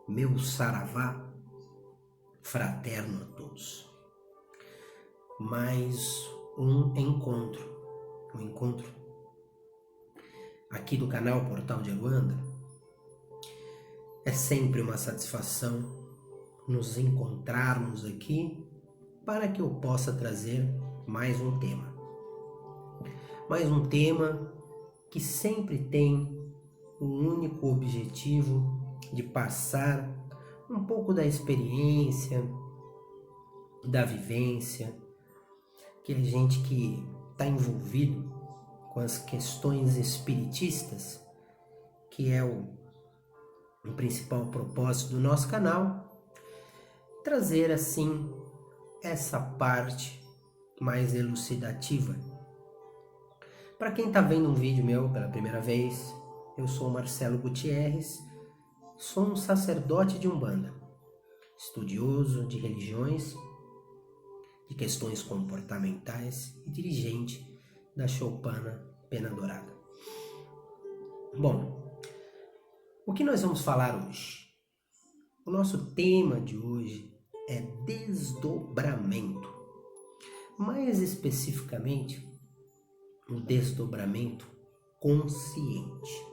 meu saravá fraterno a todos. Mais um encontro aqui do canal Portal de Aruanda. É sempre uma satisfação nos encontrarmos aqui para que eu possa trazer mais um tema. Mais um tema que sempre tem o único objetivo de passar um pouco da experiência, da vivência, que a gente que está envolvido com as questões espiritistas, que é o principal propósito do nosso canal, trazer assim essa parte mais elucidativa. Para quem está vendo um vídeo meu pela primeira vez, eu sou Marcelo Gutierrez, sou um sacerdote de Umbanda, estudioso de religiões, de questões comportamentais e dirigente da Choupana Pena Dourada. Bom, o que nós vamos falar hoje? O nosso tema de hoje é desdobramento. Mais especificamente, o desdobramento consciente.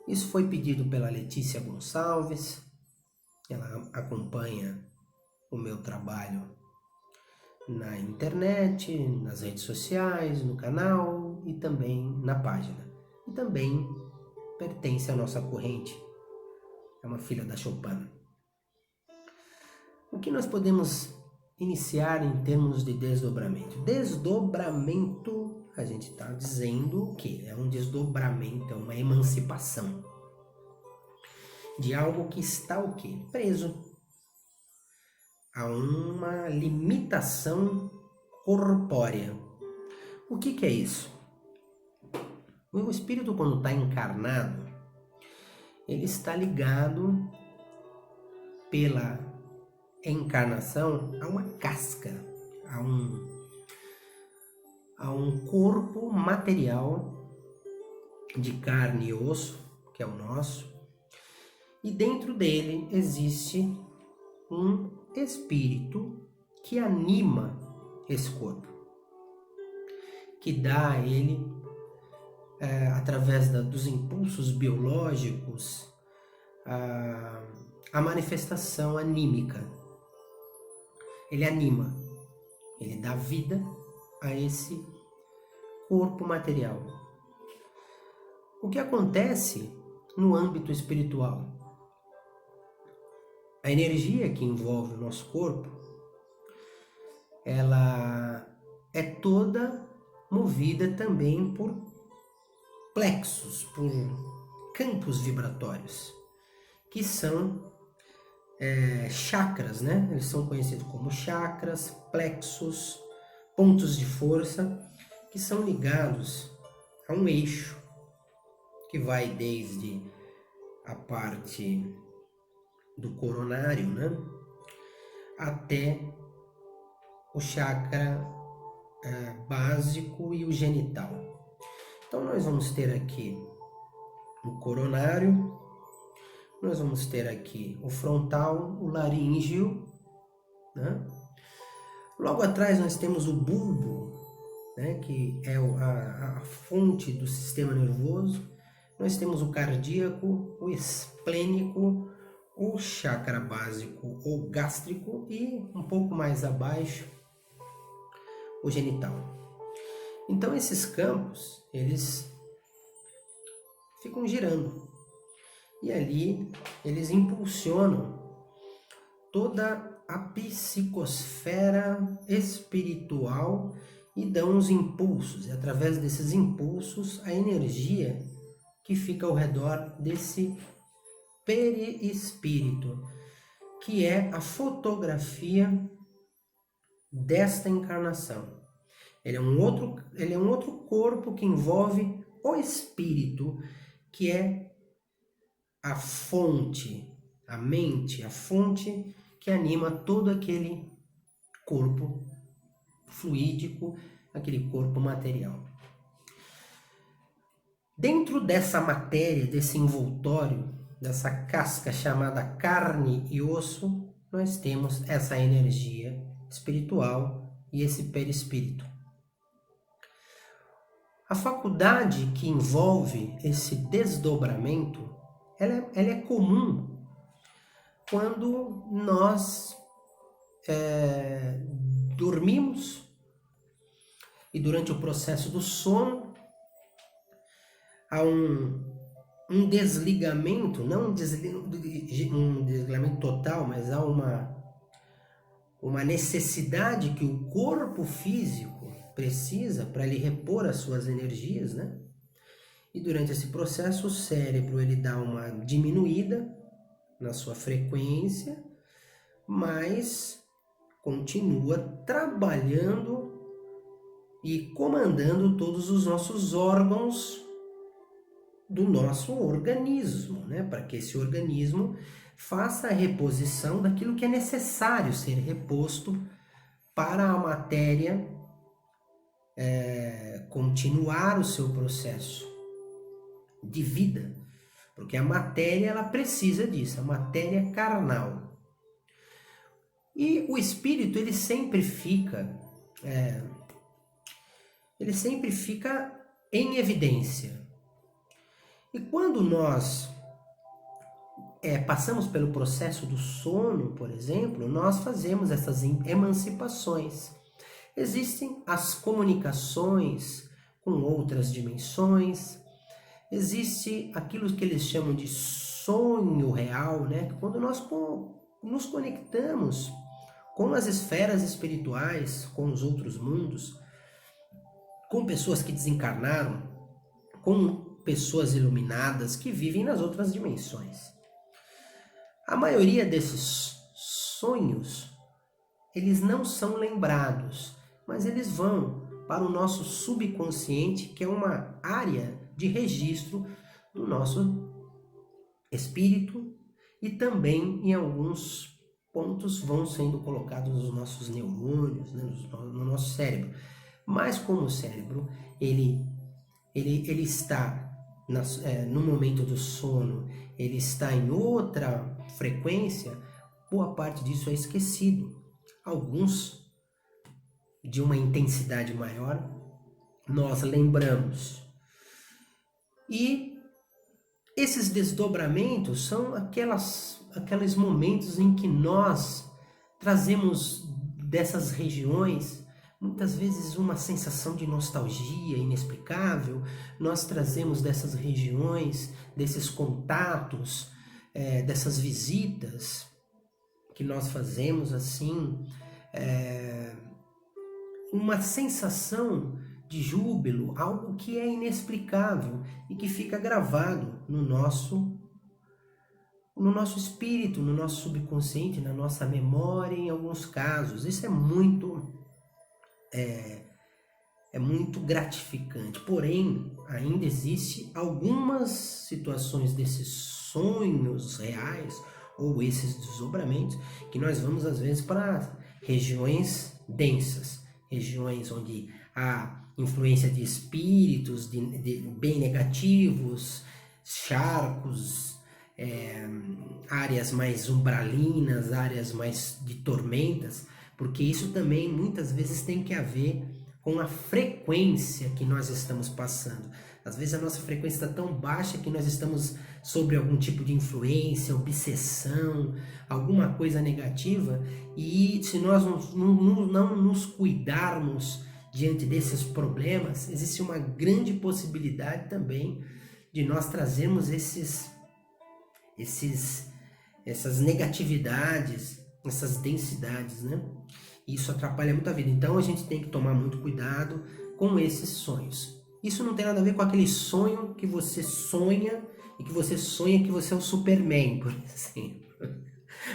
Isso foi pedido pela Letícia Gonçalves. Ela acompanha o meu trabalho na internet, nas redes sociais, no canal e também na página. E também pertence à nossa corrente. É uma filha da Choupana. O que nós podemos iniciar em termos de desdobramento? Desdobramento, a gente está dizendo o quê? É um desdobramento, é uma emancipação de algo que está o quê? Preso a uma limitação corpórea. O que é isso? O espírito, quando está encarnado, ele está ligado pela encarnação a uma casca, a um corpo material de carne e osso, que é o nosso, e dentro dele existe um espírito que anima esse corpo, que dá a ele, através dos impulsos biológicos, a manifestação anímica. Ele anima, ele dá vida a esse corpo material. O que acontece no âmbito espiritual? A energia que envolve o nosso corpo, ela é toda movida também por plexos, por campos vibratórios, que são chakras, né? Eles são conhecidos como chakras, plexos, pontos de força, que são ligados a um eixo que vai desde a parte do coronário, né, até o chakra básico e o genital. Então nós vamos ter aqui o coronário, nós vamos ter aqui o frontal, o laríngeo, né? Logo atrás nós temos o bulbo, né, que é a fonte do sistema nervoso. Nós temos o cardíaco, o esplênico, o chakra básico ou gástrico e um pouco mais abaixo o genital. Então esses campos, eles ficam girando e ali eles impulsionam toda a psicosfera espiritual e dão os impulsos, e através desses impulsos a energia que fica ao redor desse perispírito, que é a fotografia desta encarnação. Ele é um outro corpo que envolve o espírito, que é a fonte, a mente, a fonte que anima todo aquele corpo fluídico, aquele corpo material. Dentro dessa matéria, desse envoltório, dessa casca chamada carne e osso, nós temos essa energia espiritual e esse perispírito. A faculdade que envolve esse desdobramento, ela é comum quando nós dormimos e durante o processo do sono há um desligamento, não um desligamento total, mas há uma necessidade que o corpo físico precisa para ele repor as suas energias, né? E durante esse processo o cérebro ele dá uma diminuída na sua frequência, mas continua trabalhando e comandando todos os nossos órgãos do nosso organismo, né? Para que esse organismo faça a reposição daquilo que é necessário ser reposto para a matéria continuar o seu processo de vida, porque a matéria ela precisa disso, a matéria carnal. E o espírito ele sempre fica em evidência. E quando nós passamos pelo processo do sono, por exemplo, nós fazemos essas emancipações. Existem as comunicações com outras dimensões, existe aquilo que eles chamam de sonho real, né? Quando nós nos conectamos com as esferas espirituais, com os outros mundos, com pessoas que desencarnaram, com pessoas iluminadas que vivem nas outras dimensões. A maioria desses sonhos, eles não são lembrados, mas eles vão para o nosso subconsciente, que é uma área de registro do nosso espírito, e também em alguns pontos vão sendo colocados nos nossos neurônios, né, no nosso cérebro. Mas como o cérebro ele está no momento do sono, ele está em outra frequência, boa parte disso é esquecido. Alguns de uma intensidade maior, nós lembramos. E esses desdobramentos são aqueles momentos em que nós trazemos dessas regiões, muitas vezes uma sensação de nostalgia inexplicável. Nós trazemos dessas regiões, desses contatos, dessas visitas que nós fazemos assim, uma sensação de júbilo, algo que é inexplicável e que fica gravado no nosso espírito, no nosso subconsciente, na nossa memória, em alguns casos. Isso é muito gratificante. Porém, ainda existe algumas situações desses sonhos reais ou esses desdobramentos que nós vamos às vezes para regiões densas, regiões onde há influência de espíritos bem negativos, charcos, áreas mais umbralinas, áreas mais de tormentas, porque isso também muitas vezes tem que ver com a frequência que nós estamos passando. Às vezes a nossa frequência está tão baixa que nós estamos sobre algum tipo de influência, obsessão, alguma coisa negativa, e se nós não nos cuidarmos diante desses problemas, existe uma grande possibilidade também de nós trazermos essas negatividades, essas densidades, né? Isso atrapalha muito a vida. Então a gente tem que tomar muito cuidado com esses sonhos. Isso não tem nada a ver com aquele sonho que você sonha e que você sonha que você é o Superman, por exemplo.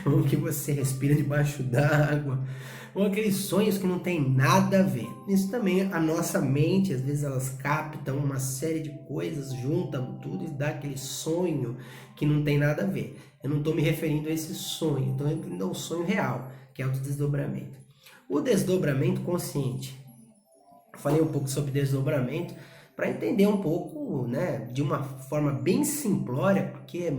Ou que você respira debaixo d'água. Ou aqueles sonhos que não tem nada a ver. Isso também, a nossa mente, às vezes elas captam uma série de coisas, juntam tudo e dá aquele sonho que não tem nada a ver. Eu não estou me referindo a esse sonho, estou me referindo ao sonho real, que é o desdobramento. O desdobramento consciente. Eu falei um pouco sobre desdobramento para entender um pouco, né, de uma forma bem simplória, porque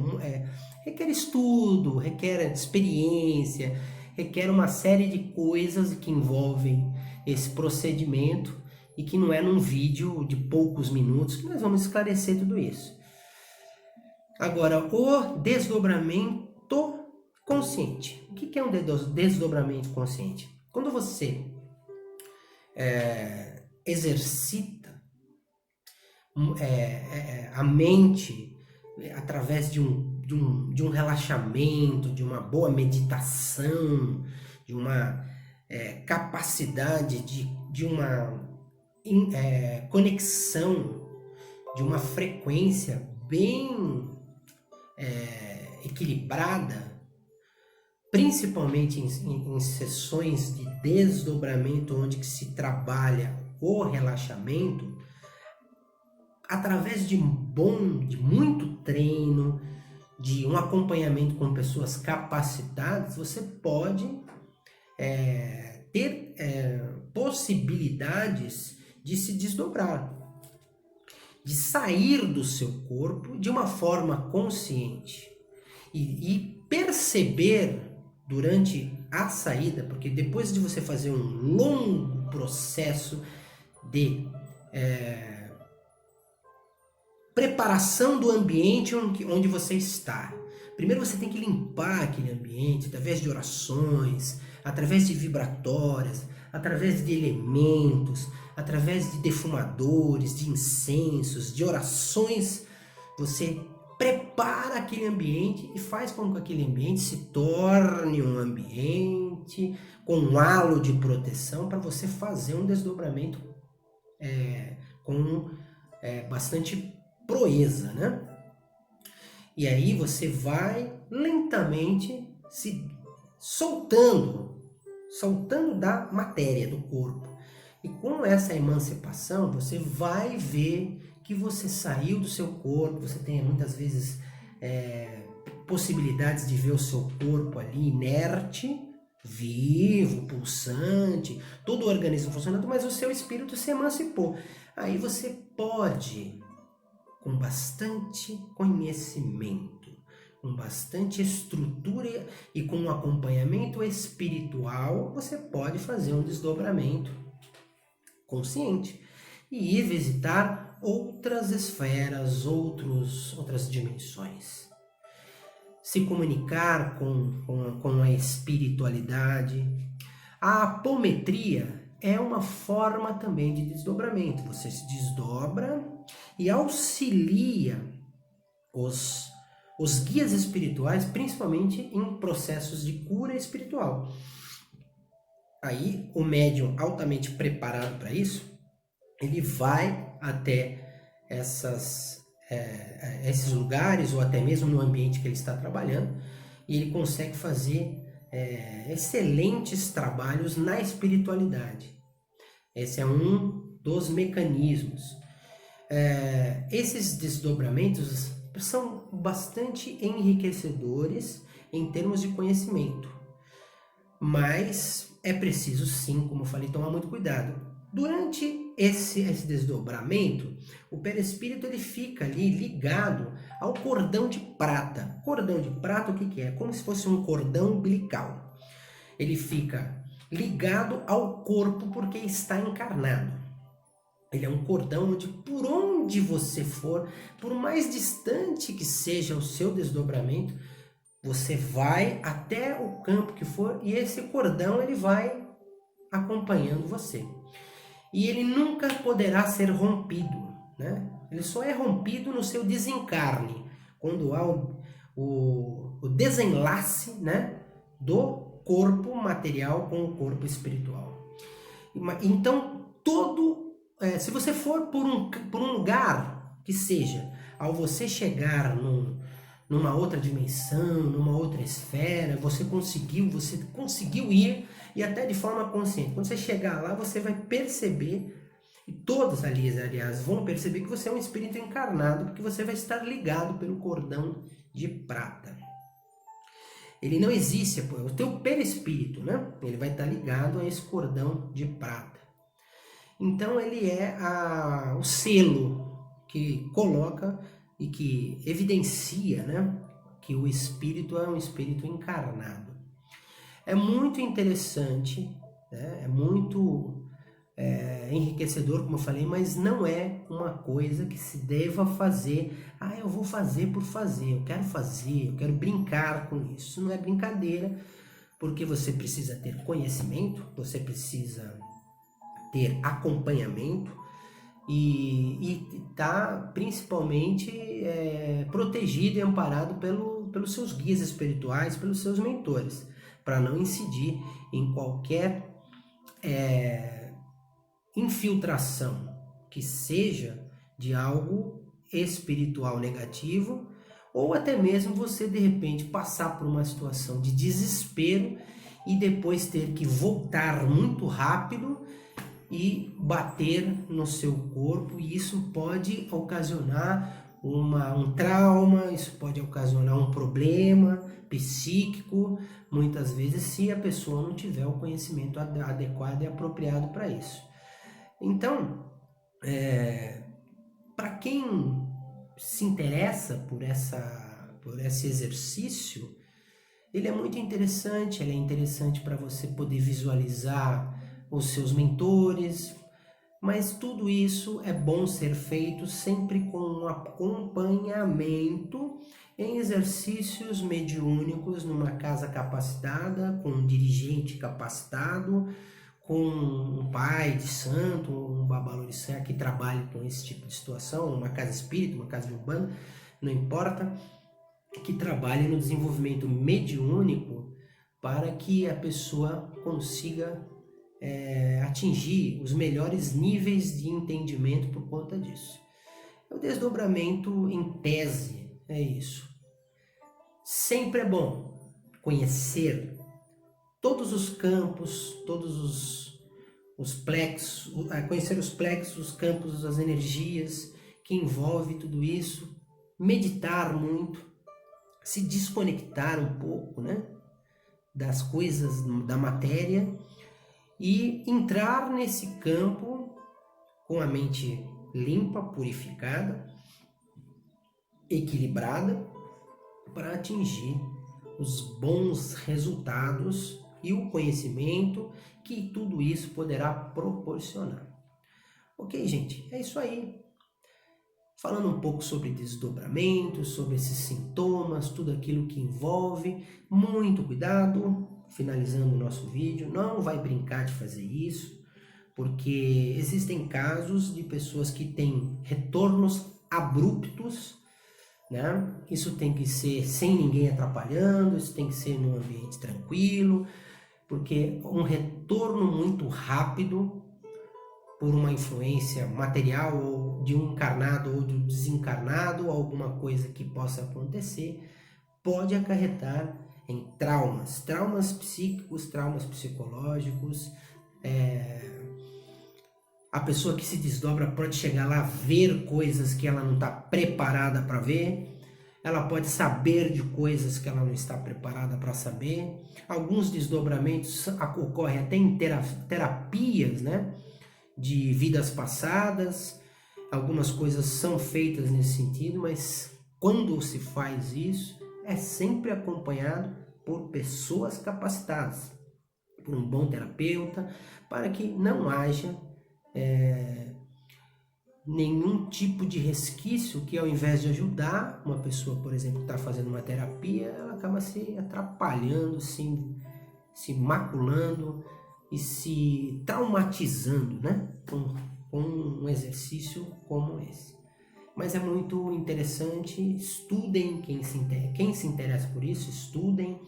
requer estudo, requer experiência, requer uma série de coisas que envolvem esse procedimento e que não é num vídeo de poucos minutos que nós vamos esclarecer tudo isso. Agora, o desdobramento consciente. O que é um desdobramento consciente? Quando você exercita a mente através de um relaxamento, de uma boa meditação, de uma capacidade de uma conexão, de uma frequência bem equilibrada, principalmente em sessões de desdobramento, onde que se trabalha o relaxamento, através de muito treino, de um acompanhamento com pessoas capacitadas, você pode ter possibilidades de se desdobrar, de sair do seu corpo de uma forma consciente e perceber durante a saída, porque depois de você fazer um longo processo de preparação do ambiente onde você está. Primeiro você tem que limpar aquele ambiente através de orações, através de vibratórias, através de elementos, através de defumadores, de incensos, de orações. Você prepara aquele ambiente e faz com que aquele ambiente se torne um ambiente com um halo de proteção para você fazer um desdobramento com bastante proeza, né? E aí você vai lentamente se soltando da matéria do corpo. E com essa emancipação, você vai ver que você saiu do seu corpo, você tem muitas vezes possibilidades de ver o seu corpo ali inerte, vivo, pulsante, todo o organismo funcionando, mas o seu espírito se emancipou. Aí você pode, com bastante conhecimento, com bastante estrutura e com um acompanhamento espiritual, você pode fazer um desdobramento consciente e ir visitar outras esferas, outras dimensões. Se comunicar com a espiritualidade. A apometria é uma forma também de desdobramento. Você se desdobra e auxilia os guias espirituais, principalmente em processos de cura espiritual. Aí, o médium altamente preparado para isso, ele vai até esses lugares, ou até mesmo no ambiente que ele está trabalhando, e ele consegue fazer excelentes trabalhos na espiritualidade. Esse é um dos mecanismos. Esses desdobramentos são bastante enriquecedores em termos de conhecimento, mas é preciso sim, como eu falei, tomar muito cuidado. Durante esse desdobramento, o perispírito ele fica ali ligado ao cordão de prata. Cordão de prata, o que é? Como se fosse um cordão umbilical. Ele fica ligado ao corpo porque está encarnado. Ele é um cordão onde, por onde você for, por mais distante que seja o seu desdobramento, você vai até o campo que for e esse cordão ele vai acompanhando você. E ele nunca poderá ser rompido, né? Ele só é rompido no seu desencarne, quando há o desenlace, né, do corpo material com o corpo espiritual. Então, se você for por um lugar que seja, ao você chegar numa outra dimensão, numa outra esfera, você conseguiu ir, e até de forma consciente. Quando você chegar lá, você vai perceber, e todos ali, aliás, vão perceber que você é um espírito encarnado, porque você vai estar ligado pelo cordão de prata. Ele não existe, o teu perispírito, né? Ele vai estar ligado a esse cordão de prata. Então ele é o selo que coloca e que evidencia, né, que o espírito é um espírito encarnado. É muito interessante, né, é muito enriquecedor, como eu falei, mas não é uma coisa que se deva fazer. Eu vou fazer por fazer, eu quero brincar com isso. Isso não é brincadeira, porque você precisa ter conhecimento, você precisa ter acompanhamento e tá principalmente protegido e amparado pelos seus guias espirituais, pelos seus mentores, para não incidir em qualquer infiltração que seja de algo espiritual negativo, ou até mesmo você de repente passar por uma situação de desespero e depois ter que voltar muito rápido e bater no seu corpo, e isso pode ocasionar um trauma, isso pode ocasionar um problema psíquico, muitas vezes, se a pessoa não tiver o conhecimento adequado e apropriado para isso. Então, para quem se interessa por esse exercício, ele é muito interessante, ele é interessante para você poder visualizar os seus mentores, mas tudo isso é bom ser feito sempre com um acompanhamento em exercícios mediúnicos, numa casa capacitada, com um dirigente capacitado, com um pai de santo, um babalorixá que trabalhe com esse tipo de situação, uma casa espírita, uma casa de umbanda, não importa, que trabalhe no desenvolvimento mediúnico para que a pessoa consiga atingir os melhores níveis de entendimento por conta disso. O desdobramento em tese é isso. Sempre é bom conhecer todos os campos, todos os plexos, conhecer os plexos, os campos, as energias que envolve tudo isso, meditar muito, se desconectar um pouco, né, das coisas da matéria e entrar nesse campo com a mente limpa, purificada, equilibrada, para atingir os bons resultados e o conhecimento que tudo isso poderá proporcionar. Ok, gente? É isso aí. Falando um pouco sobre desdobramento, sobre esses sintomas, tudo aquilo que envolve. Muito cuidado, finalizando o nosso vídeo. Não vai brincar de fazer isso, porque existem casos de pessoas que têm retornos abruptos, né? Isso tem que ser sem ninguém atrapalhando, isso tem que ser num ambiente tranquilo, porque um retorno muito rápido por uma influência material ou de um encarnado ou de um desencarnado, alguma coisa que possa acontecer, pode acarretar em traumas psíquicos, traumas psicológicos. A pessoa que se desdobra pode chegar lá a ver coisas que ela não está preparada para ver, ela pode saber de coisas que ela não está preparada para saber. Alguns desdobramentos ocorrem até em terapias, né, de vidas passadas. Algumas coisas são feitas nesse sentido, mas quando se faz isso, é sempre acompanhado por pessoas capacitadas, por um bom terapeuta, para que não haja nenhum tipo de resquício que, ao invés de ajudar uma pessoa, por exemplo, que está fazendo uma terapia, ela acaba se atrapalhando, se maculando e se traumatizando, né? Com um exercício como esse. Mas é muito interessante, estudem, quem se interessa por isso, estudem,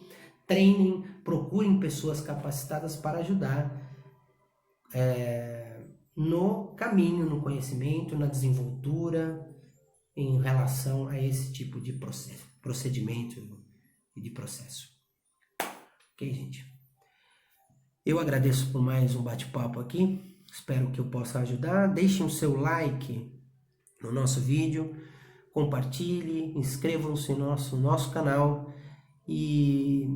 treinem, procurem pessoas capacitadas para ajudar no caminho, no conhecimento, na desenvoltura, em relação a esse tipo de procedimento e de processo. Ok, gente? Eu agradeço por mais um bate-papo aqui, espero que eu possa ajudar. Deixem o seu like no nosso vídeo, compartilhe, inscrevam-se no nosso canal e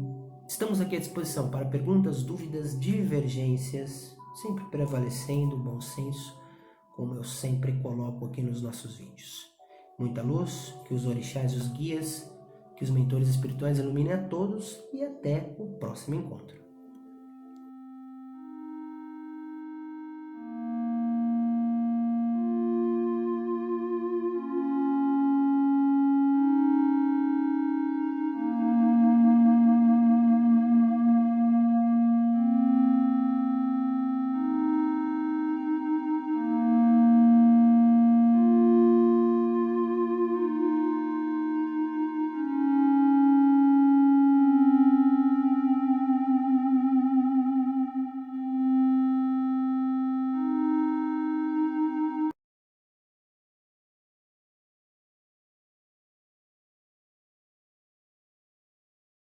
estamos aqui à disposição para perguntas, dúvidas, divergências. sempre prevalecendo o bom senso, como eu sempre coloco aqui nos nossos vídeos. Muita luz, que os orixás, os guias, que os mentores espirituais iluminem a todos e até o próximo encontro.